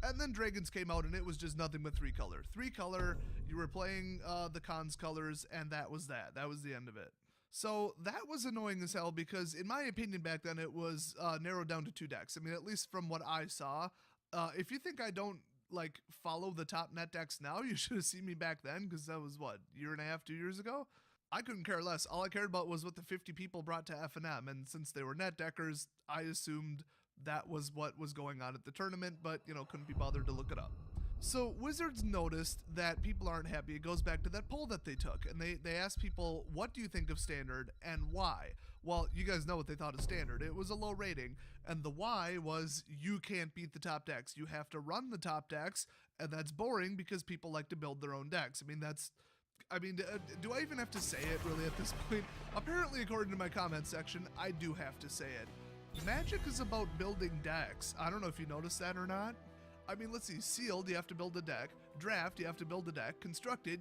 And then Dragons came out and it was just nothing but 3-color. 3-color, you were playing the Khans colors, and that was that. That was the end of it. So that was annoying as hell because, in my opinion, back then it was narrowed down to 2 decks. I mean, at least from what I saw. If you think I don't like follow the top net decks now, you should have seen me back then, because that was what, year and a half, 2 years ago. I couldn't care less. All I cared about was what the 50 people brought to F&M, and since they were net deckers, I assumed that was what was going on at the tournament, but, you know, couldn't be bothered to look it up. So Wizards noticed that people aren't happy. It goes back to that poll that they took, and they asked people, what do you think of Standard and why? Well, you guys know what they thought of Standard. It was a low rating, and the why was you can't beat the top decks. You have to run the top decks, and that's boring because people like to build their own decks. Do I even have to say it really at this point? Apparently, according to my comment section, I do have to say it. Magic is about building decks. I don't know if you noticed that or not. I mean, let's see, Sealed, you have to build a deck. Draft, you have to build a deck. Constructed,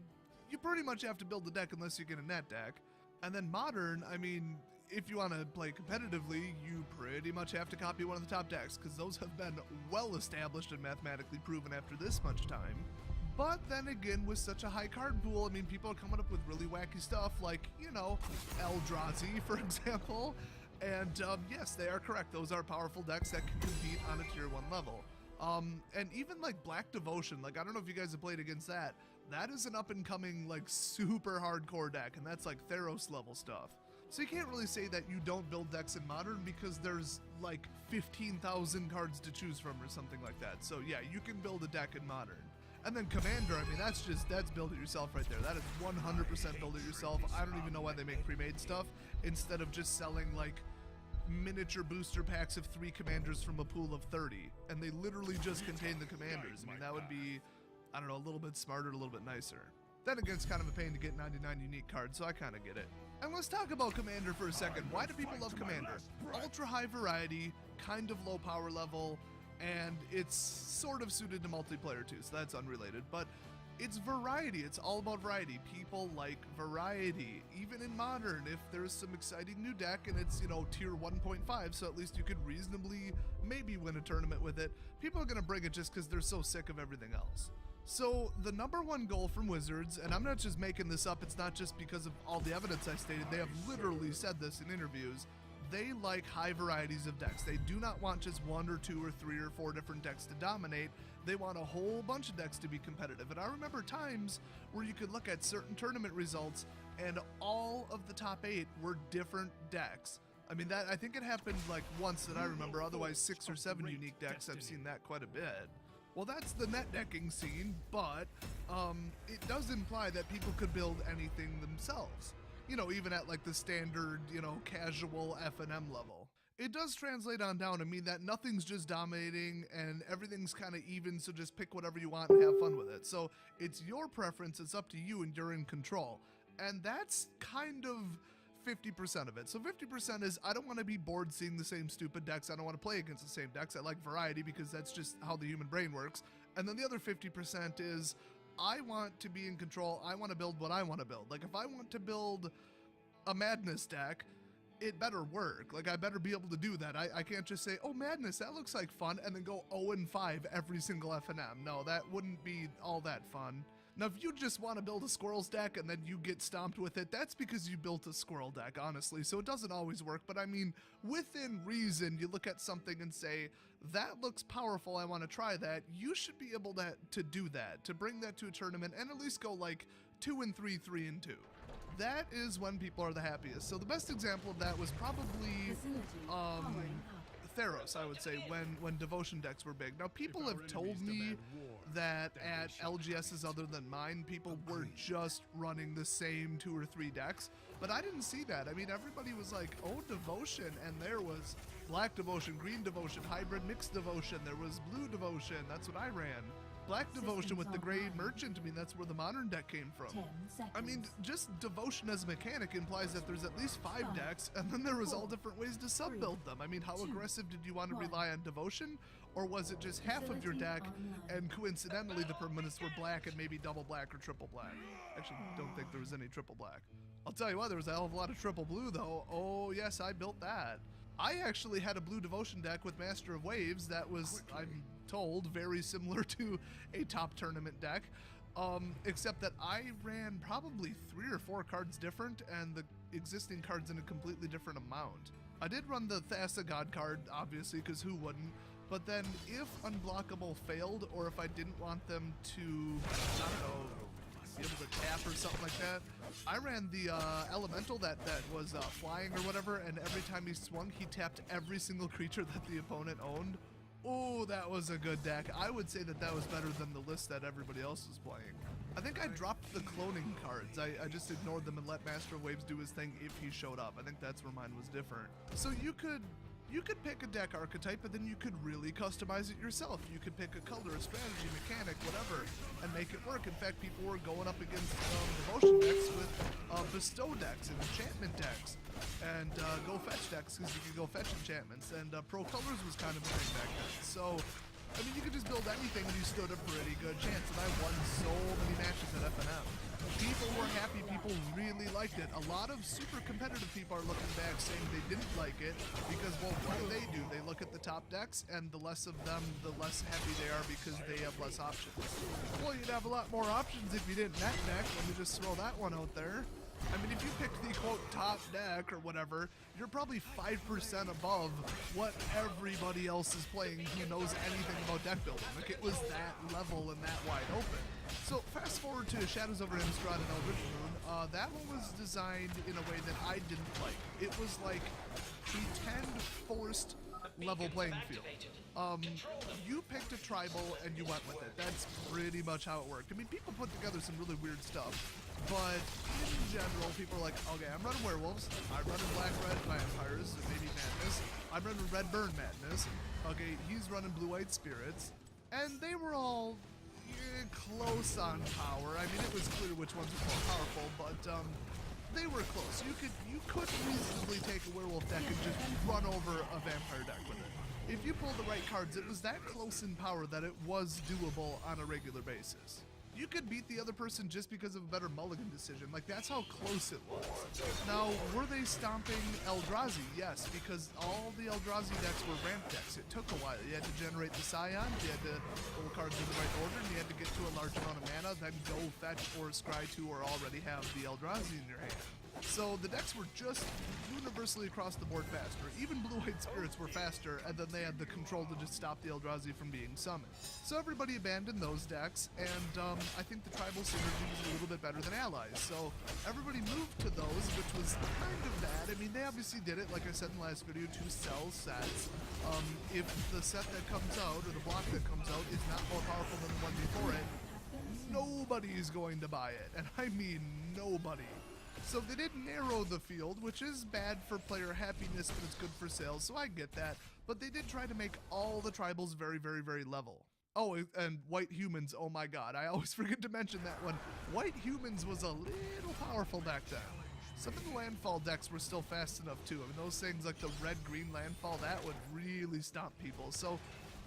you pretty much have to build a deck unless you get a net deck. And then Modern, I mean, if you want to play competitively, you pretty much have to copy one of the top decks, because those have been well established and mathematically proven after this much time. But then again, with such a high card pool, I mean, people are coming up with really wacky stuff like, you know, Eldrazi, for example. And yes, they are correct. Those are powerful decks that can compete on a tier 1 level. And even like Black Devotion, like I don't know if you guys have played against that. That is an up and coming like super hardcore deck, and that's like Theros level stuff. So you can't really say that you don't build decks in Modern because there's like 15,000 cards to choose from or something like that. So yeah, you can build a deck in Modern. And then Commander, I mean, that's build it yourself right there. That is 100% build it yourself. I don't even know why they make pre-made stuff instead of just selling like miniature booster packs of 3 commanders from a pool of 30, and they literally just contain the commanders. I mean, that would be, I don't know, a little bit smarter, a little bit nicer. Then again, it's kind of a pain to get 99 unique cards, so I kind of get it. And let's talk about Commander for a second. Why do people love Commander? Ultra high variety, kind of low power level, and it's sort of suited to multiplayer too, so that's unrelated, but it's variety. It's all about variety. People like variety. Even in Modern, if there's some exciting new deck and it's, you know, tier 1.5, so at least you could reasonably maybe win a tournament with it, people are going to bring it just because they're so sick of everything else. So the #1 goal from Wizards, and I'm not just making this up, it's not just because of all the evidence I stated, they have literally said this in interviews, they like high varieties of decks. They do not want just 1 or 2 or 3 or 4 different decks to dominate. They want a whole bunch of decks to be competitive. And I remember times where you could look at certain tournament results and all of the top 8 were different decks. I mean, that I think it happened like once that I remember, otherwise 6 or 7 unique decks. I've seen that quite a bit. Well, that's the net decking scene, but it does imply that people could build anything themselves. You know, even at like the standard, you know, casual F&M level. It does translate on down to mean that nothing's just dominating and everything's kind of even, so just pick whatever you want and have fun with it. So it's your preference, it's up to you, and you're in control. And that's kind of 50% of it. So 50% is, I don't want to be bored seeing the same stupid decks. I don't want to play against the same decks. I like variety because that's just how the human brain works. And then the other 50% is, I want to be in control. I want to build what I want to build. Like if I want to build a Madness deck, it better work. Like I better be able to do that. I can't just say, oh, Madness, that looks like fun, and then go 0-5 every single F&M. No, that wouldn't be all that fun. Now, if you just want to build a Squirrels deck and then you get stomped with it, that's because you built a Squirrel deck, honestly, so it doesn't always work. But I mean, within reason, you look at something and say, that looks powerful, I want to try that. You should be able to do that, to bring that to a tournament and at least go like 2-3, 3-2. That is when people are the happiest. So the best example of that was probably Theros, I would say, when Devotion decks were big. Now, people have told me that at LGSs other than mine, people were just running the same 2 or 3 decks, but I didn't see that. I mean, everybody was like, oh, Devotion, and there was Black Devotion, Green Devotion, Hybrid Mixed Devotion, there was Blue Devotion, that's what I ran. Black Devotion with the Gray Merchant, I mean, that's where the Modern deck came from. I mean, just Devotion as a mechanic implies that there's at least 5 decks, and then there was all different ways to sub-build them. I mean, how aggressive did you want to rely on Devotion? Or was it just half of your deck, and coincidentally the permanents were black and maybe double black or triple black? Actually, don't think there was any triple black. I'll tell you what, there was a hell of a lot of triple blue, though. Oh, yes, I built that. I actually had a blue devotion deck with Master of Waves that was, I'm told, very similar to a top tournament deck, except that I ran probably 3 or 4 cards different and the existing cards in a completely different amount. I did run the Thassa God card, obviously, because who wouldn't? But then if Unblockable failed, or if I didn't want them to, I don't know, be able to tap or something like that, I ran the Elemental that was flying or whatever, and every time he swung, he tapped every single creature that the opponent owned. Oh, that was a good deck. I would say that that was better than the list that everybody else was playing. I think I dropped the cloning cards. I just ignored them and let Master of Waves do his thing if he showed up. I think that's where mine was different. So you could pick a deck archetype, and then you could really customize it yourself. You could pick a color, a strategy, mechanic, whatever, and make it work. In fact, people were going up against devotion decks with bestow decks and enchantment decks, and go fetch decks, because you could go fetch enchantments, and pro colors was kind of a thing back then. So, I mean, you could just build anything and you stood a pretty good chance, and I won so many matches at FNM. People were happy, people really liked it. A lot of super competitive people are looking back saying they didn't like it because, well, what do? They look at the top decks, and the less of them, the less happy they are because they have less options. Well, you'd have a lot more options if you didn't net deck. Let me just throw that one out there. I mean, if you pick the, quote, top deck or whatever, you're probably 5% above what everybody else is playing who knows anything about deck building. Like, it was that level and that wide open. So, fast forward to Shadows over Innistrad and Eldritch Moon. That one was designed in a way that I didn't like. It was like pretend forced level playing field. You picked a tribal and you went with it. That's pretty much how it worked. I mean, people put together some really weird stuff, but in general, people are like, okay, I'm running werewolves, I'm running black-red vampires, maybe madness, I'm running red-burn madness, okay, he's running blue-white spirits, and they were all close on power. I mean, it was clear which ones were more powerful, but they were close. You could reasonably take a werewolf deck and just run over a vampire deck with it. If you pulled the right cards, it was that close in power that it was doable on a regular basis. You could beat the other person just because of a better mulligan decision. Like, that's how close it was. Now, were they stomping Eldrazi? Yes, because all the Eldrazi decks were ramp decks. It took a while. You had to generate the Scions, you had to pull cards in the right order, and you had to get to a large amount of mana, then go fetch or scry to or already have the Eldrazi in your hand. So the decks were just universally across the board faster. Even blue-white spirits were faster, and then they had the control to just stop the Eldrazi from being summoned. So everybody abandoned those decks, and I think the tribal synergy was a little bit better than allies. So everybody moved to those, which was kind of bad. I mean, they obviously did it, like I said in the last video, to sell sets. If the set that comes out, or the block that comes out, is not more powerful than the one before it, nobody's going to buy it. And I mean nobody. So they did narrow the field, which is bad for player happiness, but it's good for sales, so I get that. But they did try to make all the tribals very, very, very level. Oh, and white humans, oh my god, I always forget to mention that one. White humans was a little powerful back then. Some of the landfall decks were still fast enough too. I mean, those things like the red-green landfall, that would really stomp people. So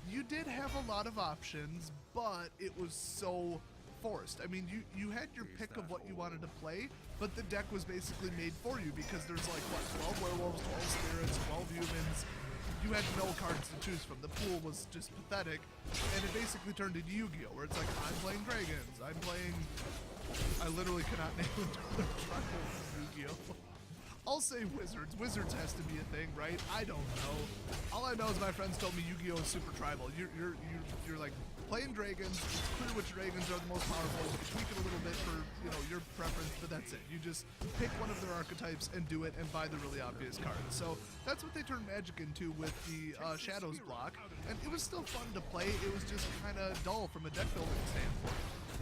you did have a lot of options, but it was so forced. I mean, you had your pick of what you wanted to play, but the deck was basically made for you because there's like, what, 12 werewolves, 12 spirits, 12 humans. You had no cards to choose from. The pool was just pathetic, and it basically turned into Yu-Gi-Oh! Where it's like, I'm playing dragons, I literally cannot name another tribal from Yu-Gi-Oh! I'll say wizards. Wizards has to be a thing, right? I don't know. All I know is my friends told me Yu-Gi-Oh! Is super tribal. You're like playing dragons. It's clear which dragons are the most powerful. You tweak it a little bit for, you know, your preference, but that's it. You just pick one of their archetypes and do it and buy the really obvious cards. So that's what they turned Magic into with the Shadows block, and it was still fun to play. It was just kind of dull from a deck building standpoint.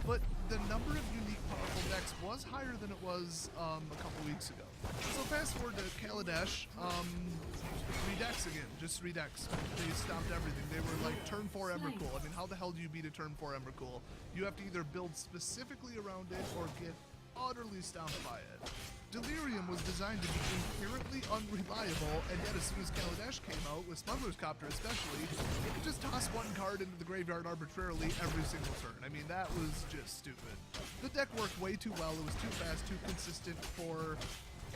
But the number of unique powerful decks was higher than it was a couple weeks ago. So fast forward to Kaladesh, 3 decks again, just 3 decks. They stopped everything. They were like turn 4 Emrakul. I mean, how the hell do you beat a turn 4 Emrakul? You have to either build specifically around it or get utterly stomped by it. Delirium was designed to be inherently unreliable, and yet as soon as Kaladesh came out, with Smuggler's Copter especially, you could just toss one card into the graveyard arbitrarily every single turn. I mean, that was just stupid. The deck worked way too well. It was too fast, too consistent for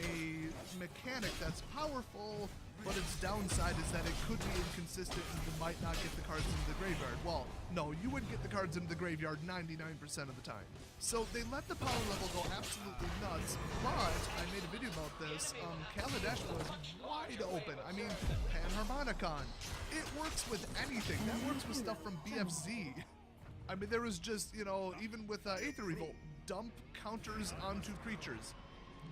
a mechanic that's powerful, but its downside is that it could be inconsistent and you might not get the cards into the graveyard. Well, no, you wouldn't get the cards into the graveyard 99% of the time. So they let the power level go absolutely nuts, but I made a video about this. Kaladesh was wide open. I mean, Panharmonicon. It works with anything. That works with stuff from BFZ. I mean, there was just, you know, even with Aether Revolt, dump counters onto creatures.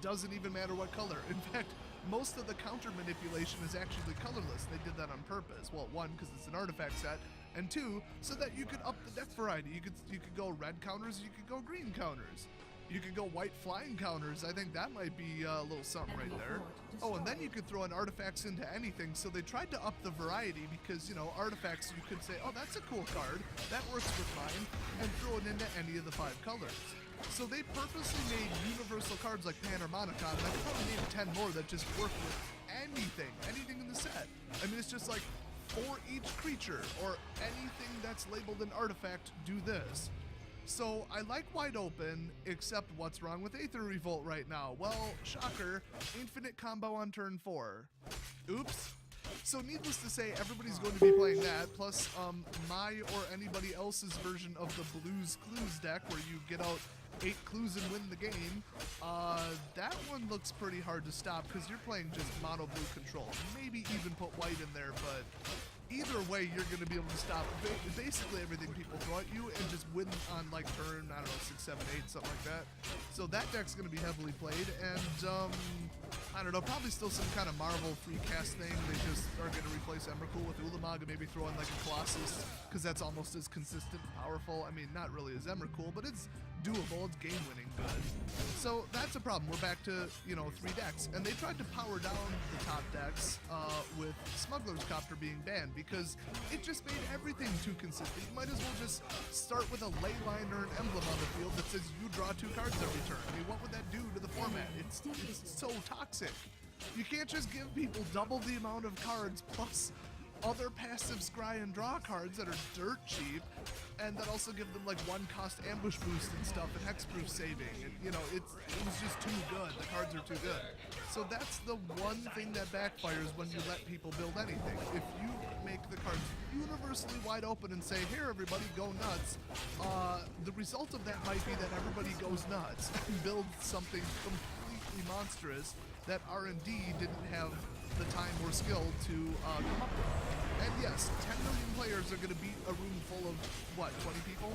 Doesn't even matter what color. In fact, most of the counter manipulation is actually colorless. They did that on purpose. Well, one, because it's an artifact set, and two, so that you could up the deck variety. You could go red counters, you could go green counters. You could go white flying counters. I think that might be a little something right there. Oh, and then you could throw in artifacts into anything. So they tried to up the variety because, you know, artifacts, you could say, oh, that's a cool card. That works with mine, and throw it into any of the 5 colors. So they purposely made universal cards like Panharmonicon, and I could probably name 10 more that just work with anything in the set. I mean, it's just like, for each creature, or anything that's labeled an artifact, do this. So I like wide open, except what's wrong with Aether Revolt right now? Well, shocker, infinite combo on turn 4. Oops. So needless to say, everybody's going to be playing that, plus my or anybody else's version of the Blues Clues deck, where you get out 8 clues and win the game. That one looks pretty hard to stop because you're playing just mono blue control. Maybe even put white in there, but either way, you're going to be able to stop basically everything people throw at you and just win on like turn, I don't know, 6, 7, 8, something like that. So that deck's going to be heavily played, and I don't know, probably still some kind of Marvel free cast thing. They just are going to replace Emrakul with Ulamog and maybe throw in like a Colossus, because that's almost as consistent and powerful. I mean, not really as Emrakul, but it's doable, it's game winning good. So that's a problem. We're back to, you know, 3 decks, and they tried to power down the top decks with Smuggler's Copter being banned, because it just made everything too consistent. You might as well just start with a ley line or an emblem on the field that says you draw 2 cards every turn. I mean, what would that do to the format? It's so toxic. You can't just give people double the amount of cards plus other passive scry and draw cards that are dirt cheap, and that also give them like 1 cost ambush boost and stuff and hexproof saving, and you know, it was just too good. The cards are too good. So that's the one thing that backfires when you let people build anything. If you make the cards universally wide open and say, here everybody, go nuts, the result of that might be that everybody goes nuts and builds something completely monstrous that R&D didn't have the time or skill to come up with. And yes, 10 million players are going to beat a room full of, what, 20 people?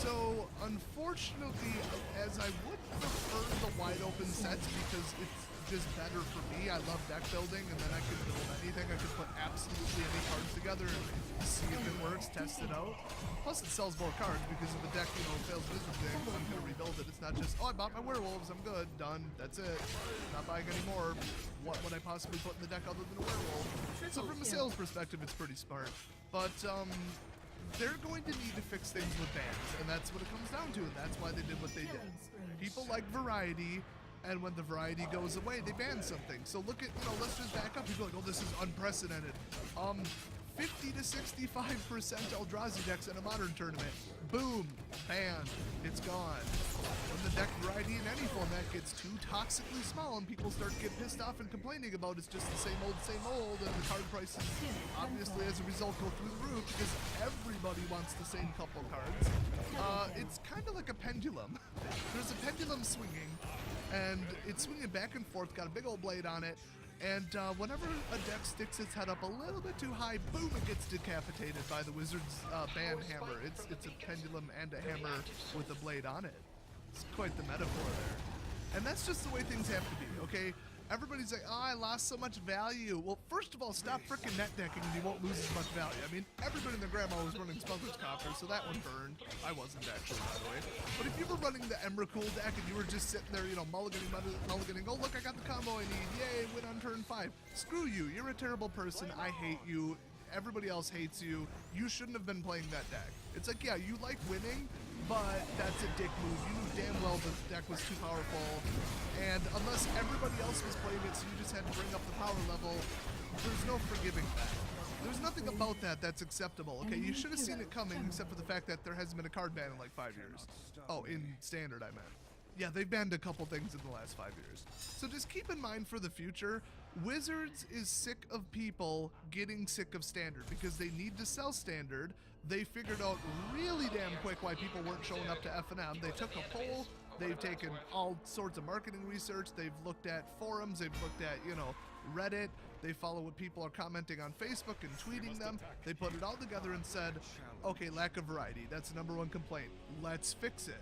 So, unfortunately, as I would prefer the wide open sets because it's just better for me. I love deck building, and then I could build anything. I could put absolutely any cards together and see if it works, test it out. Plus, it sells more cards because if the deck, you know, fails miserably, I'm going to rebuild it. It's not just, oh, I bought my werewolves, I'm good, done, that's it. Not buying any more. What would I possibly put in the deck other than a werewolf? So from a sales perspective, it's pretty smart. But they're going to need to fix things with bans, and that's what it comes down to, and that's why they did what they did. People like variety, and when the variety goes away, they ban something. So look at, you know, let's just back up. People are like, oh, this is unprecedented. 50 to 65% Eldrazi decks in a modern tournament. Boom, banned, it's gone. When the deck variety in any format gets too toxically small and people start to get pissed off and complaining about it's just the same old, and the card prices obviously as a result go through the roof because everybody wants the same couple cards. It's kind of like a pendulum. There's a pendulum swinging, and it's swinging back and forth, got a big old blade on it, and whenever a deck sticks its head up a little bit too high, boom, it gets decapitated by the wizard's band hammer. It's a pendulum and a hammer with a blade on it. It's quite the metaphor there. And that's just the way things have to be, okay? Everybody's like, oh, I lost so much value. Well, first of all, stop frickin' net decking and you won't lose as much value. I mean, everybody and their grandma was running Smuggler's Copter, so that one burned. I wasn't actually, by the way. But if you were running the Emrakul deck and you were just sitting there, you know, mulliganing, oh, look, I got the combo I need. Yay, win on turn 5. Screw you. You're a terrible person. I hate you. Everybody else hates you. You shouldn't have been playing that deck. It's like, yeah, you like winning, but that's a dick move. You knew damn well the deck was too powerful, and unless everybody else was playing it, so you just had to bring up the power level, there's no forgiving that. There's nothing about that that's acceptable, okay? You should have seen it coming, except for the fact that there hasn't been a card ban in like 5 years. Oh, in Standard, I meant. Yeah, they've banned a couple things in the last 5 years. So just keep in mind for the future, Wizards is sick of people getting sick of Standard because they need to sell Standard. They figured out really damn quick why people weren't showing up to F&M. They took a poll. They've taken all sorts of marketing research. They've looked at forums. They've looked at, Reddit. They follow what people are commenting on Facebook and tweeting them. They put it all together and said, okay, lack of variety. That's the #1 complaint. Let's fix it.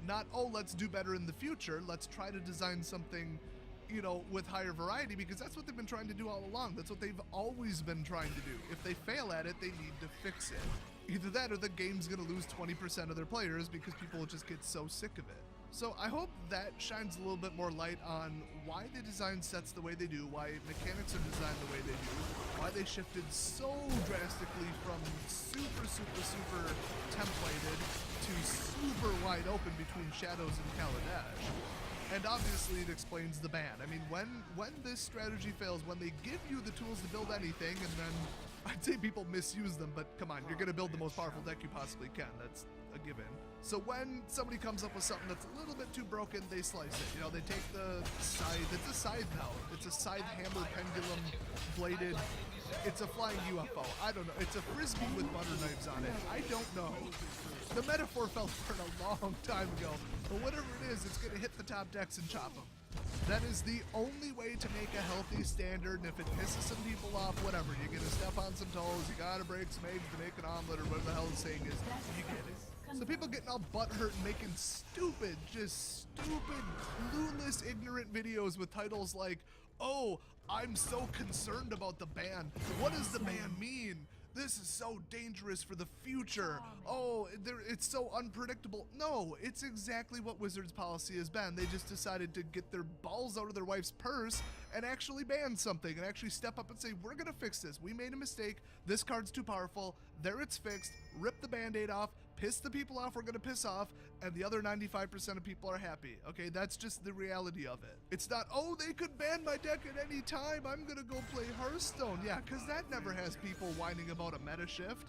Not, oh, let's do better in the future. Let's try to design something, with higher variety, because that's what they've been trying to do all along. That's what they've always been trying to do. If they fail at it, they need to fix it. Either that or the game's going to lose 20% of their players because people will just get so sick of it. So I hope that shines a little bit more light on why they design sets the way they do, why mechanics are designed the way they do, why they shifted so drastically from super templated to super wide open between Shadows and Kaladesh. And obviously it explains the ban. I mean, when this strategy fails, when they give you the tools to build anything, and then I'd say people misuse them, but come on, you're going to build the most powerful deck you possibly can. That's a given. So when somebody comes up with something that's a little bit too broken, they slice it. They take the scythe. It's a scythe now. It's a scythe hammer pendulum bladed. It's a flying UFO. I don't know. It's a frisbee with butter knives on it. I don't know. The metaphor fell apart a long time ago. But whatever it is, it's going to hit the top decks and chop them. That is the only way to make a healthy Standard, and if it pisses some people off, whatever. You're going to step on some toes, you got to break some eggs to make an omelet, or whatever the hell the saying is. You get it. So people getting all butthurt and making stupid, clueless, ignorant videos with titles like, oh, I'm so concerned about the ban. What does the ban mean? This is so dangerous for the future. Oh, it's so unpredictable. No, it's exactly what Wizards' policy has been. They just decided to get their balls out of their wife's purse and actually ban something and actually step up and say, we're going to fix this. We made a mistake. This card's too powerful. There it's fixed. Rip the Band-Aid off. Piss the people off we're going to piss off, and the other 95% of people are happy. Okay, that's just the reality of it. It's not, oh, they could ban my deck at any time. I'm going to go play Hearthstone. Yeah, because that never has people whining about a meta shift.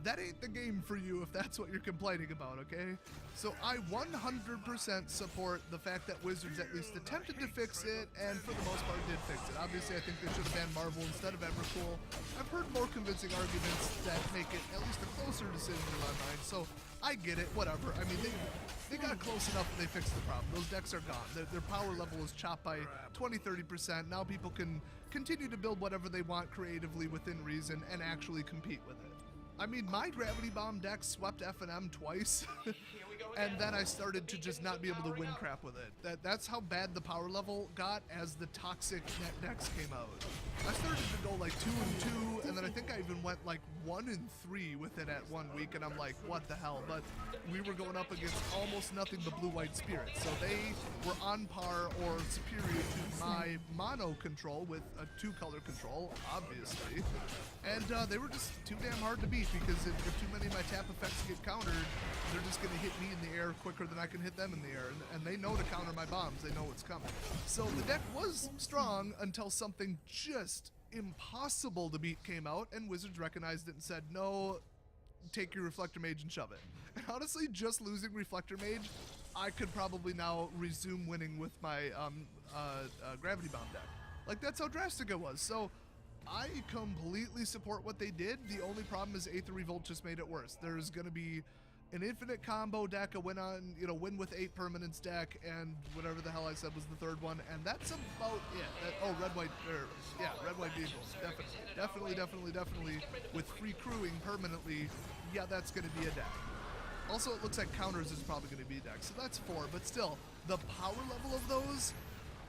That ain't the game for you if that's what you're complaining about, okay? So I 100% support the fact that Wizards at least attempted to fix it, and for the most part did fix it. Obviously, I think they should have banned Marvel instead of Emrakul. I've heard more convincing arguments that make it at least a closer decision in my mind, so I get it, whatever. I mean, they got close enough and they fixed the problem. Those decks are gone. Their power level is chopped by 20-30%. Now people can continue to build whatever they want creatively within reason and actually compete with it. I mean, my Gravity Bomb deck swept F&M twice, and then I started to just not be able to win crap with it. That's how bad the power level got as the toxic net decks came out. I started to go like 2-2, and then I think I even went like 1-3 with it at 1 week, and I'm like, what the hell? But we were going up against almost nothing but blue-white spirits, so they were on par or superior to my mono control with a 2-color control, obviously, and they were just too damn hard to beat, because if too many of my tap effects get countered, they're just going to hit me in the air quicker than I can hit them in the air, and they know to counter my bombs. They know what's coming. So the deck was strong until something just impossible to beat came out, and Wizards recognized it and said, no, take your Reflector Mage and shove it. And honestly, just losing Reflector Mage, I could probably now resume winning with my Gravity Bomb deck. Like, that's how drastic it was. So I completely support what they did. The only problem is Aether Revolt just made it worse. There's going to be an infinite combo deck, a win with 8 permanents deck, and whatever the hell I said was the third one, and that's about it. Red white vehicles, definitely, with free crewing permanently. Yeah, that's going to be a deck. Also, it looks like counters is probably going to be a deck, so that's 4. But still, the power level of those,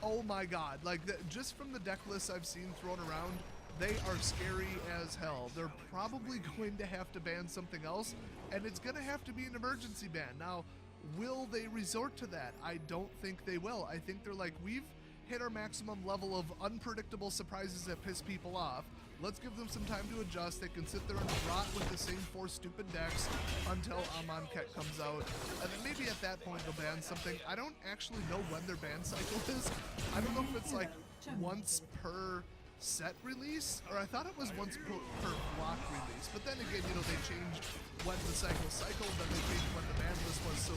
oh my god! Like just from the deck lists I've seen thrown around, they are scary as hell. They're probably going to have to ban something else, and it's going to have to be an emergency ban. Now, will they resort to that? I don't think they will. I think they're like, we've hit our maximum level of unpredictable surprises that piss people off. Let's give them some time to adjust. They can sit there and rot with the same 4 stupid decks until Amonkhet comes out. And then maybe at that point they'll ban something. I don't actually know when their ban cycle is. I don't know if it's like once per set release, or I thought it was once per block release, but then again, they changed when the cycle cycled, then they changed when the ban list was, so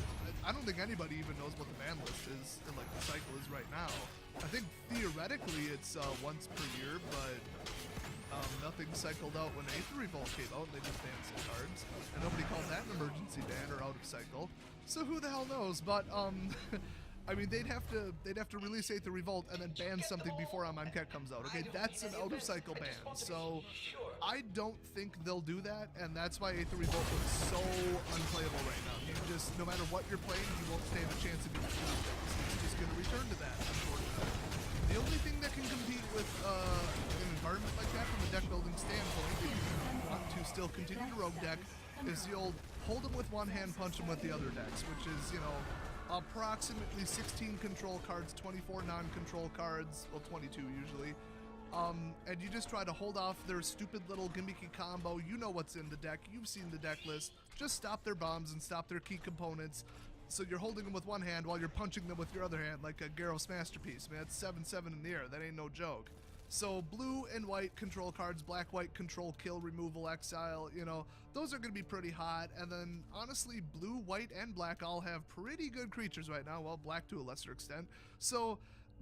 I don't think anybody even knows what the ban list is, and like the cycle is right now. I think theoretically it's once per year, but nothing cycled out when Aether Revolt came out, and they just banned some cards, and nobody called that an emergency ban or out of cycle. So who the hell knows? But I mean, they'd have to release Aether Revolt and then ban something before Amonkhet comes out. Okay, that's an out of cycle ban. So I don't think they'll do that, and that's why Aether Revolt looks so unplayable right now. You just, no matter what you're playing, you won't stand a chance of being decks. It's just going to return to that, unfortunately. The only thing that can compete with an environment like that from a deck building standpoint, if you want to still continue to rogue deck, is the old hold them with one hand, punch them with the other decks, which is, you know, approximately 16 control cards, 24 non-control cards, well 22 usually, and you just try to hold off their stupid little gimmicky combo. You know what's in the deck, you've seen the deck list, just stop their bombs and stop their key components. So you're holding them with one hand while you're punching them with your other hand like a Gyros Masterpiece. Man, it's 7-7 in the air, that ain't no joke. So blue and white control cards, black-white control, kill, removal, exile, you know, those are going to be pretty hot. And then honestly, blue, white, and black all have pretty good creatures right now. Well, black to a lesser extent. So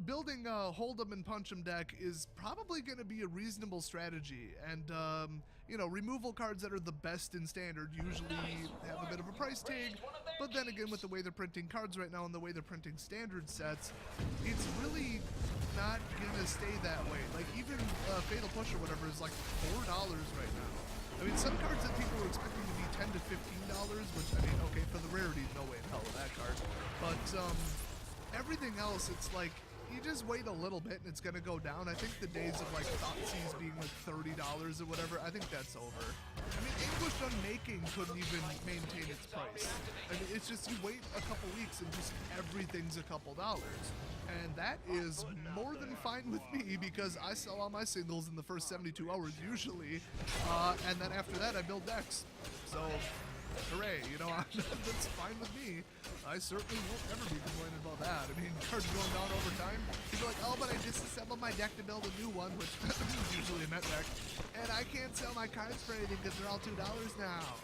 building a hold 'em and punch 'em deck is probably going to be a reasonable strategy. And, you know, removal cards that are the best in standard usually have a bit of a price tag. But then again, with the way they're printing cards right now and the way they're printing standard sets, it's really not gonna stay that way. Like even Fatal Push or whatever is like $4 right now. I mean, some cards that people were expecting to be $10 to $15, which I mean, okay, for the rarity, no way in hell with that card. But everything else, it's like you just wait a little bit and it's gonna go down. I think the days of like Thoughtseize being like $30 or whatever, I think that's over. I mean, Anguished Unmaking couldn't even maintain its price. I mean, it's just you wait a couple weeks and just everything's a couple dollars. And that is more than fine with me because I sell all my singles in the first 72 hours usually, and then after that I build decks. So, hooray, you know, that's fine with me. I certainly won't ever be complaining about that. I mean, cards going down over time, people are like, oh, but I disassembled my deck to build a new one, which is usually a net deck, and I can't sell my cards for anything because they're all $2 now.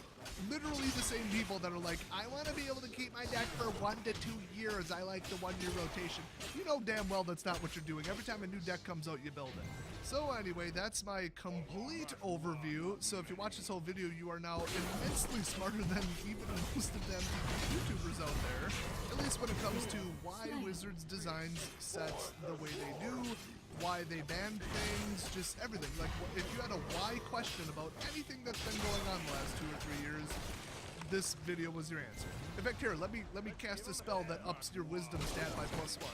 Literally the same people that are like, I want to be able to keep my deck for 1 to 2 years. I like the 1 year rotation. You know damn well that's not what you're doing. Every time a new deck comes out, you build it. So anyway, that's my complete overview. So if you watch this whole video, you are now immensely smarter than even most of them YouTubers out there. At least when it comes to why Wizards designs sets the way they do, why they ban things, just everything. Like, if you had a why question about anything that's been going on the last 2 or 3 years, this video was your answer. In fact, here, let me cast a spell that ups your wisdom stat by +1.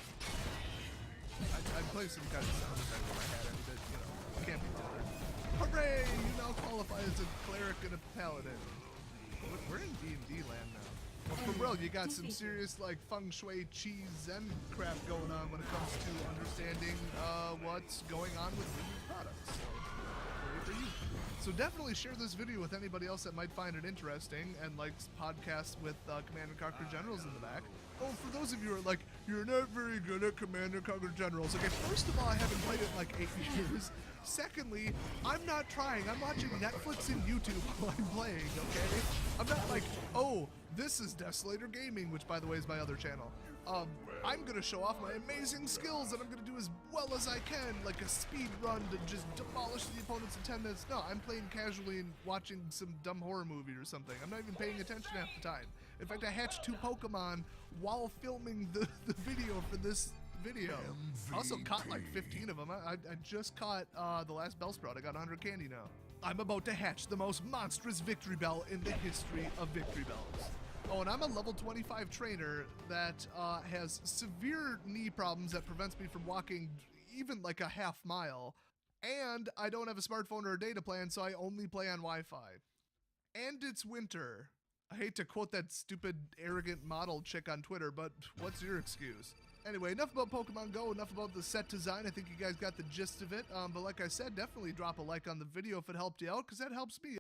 I'd play some kind of sound effect if I had it, but, you know, can't be bothered. Hooray! You now qualify as a cleric and a paladin. We're in D&D land now. Well, for real, you got some serious, like, feng shui, cheese, zen crap going on when it comes to understanding what's going on with Wizards products. So, hooray for you. So definitely share this video with anybody else that might find it interesting and likes podcasts with Command & Conquer Generals in the back. Oh, for those of you who are like, you're not very good at Command & Conquer Generals. Okay, first of all, I haven't played it in like 8 years. Secondly, I'm not trying. I'm watching Netflix and YouTube while I'm playing, okay? I'm not like, oh, this is Desolator Gaming, which by the way is my other channel. I'm gonna show off my amazing skills and I'm gonna do as well as I can, like a speed run to just demolish the opponents in 10 minutes. No, I'm playing casually and watching some dumb horror movie or something. I'm not even paying attention half the time. In fact, I hatched 2 Pokemon while filming the video for this video. I also caught like 15 of them. I just caught the last Bellsprout. I got 100 candy now. I'm about to hatch the most monstrous Victory Bell in the history of Victory Bells. Oh, and I'm a level 25 trainer that has severe knee problems that prevents me from walking even like a half mile. And I don't have a smartphone or a data plan, so I only play on Wi-Fi. And it's winter. I hate to quote that stupid, arrogant model chick on Twitter, but what's your excuse? Anyway, enough about Pokemon Go, enough about the set design. I think you guys got the gist of it. But like I said, definitely drop a like on the video if it helped you out, because that helps me.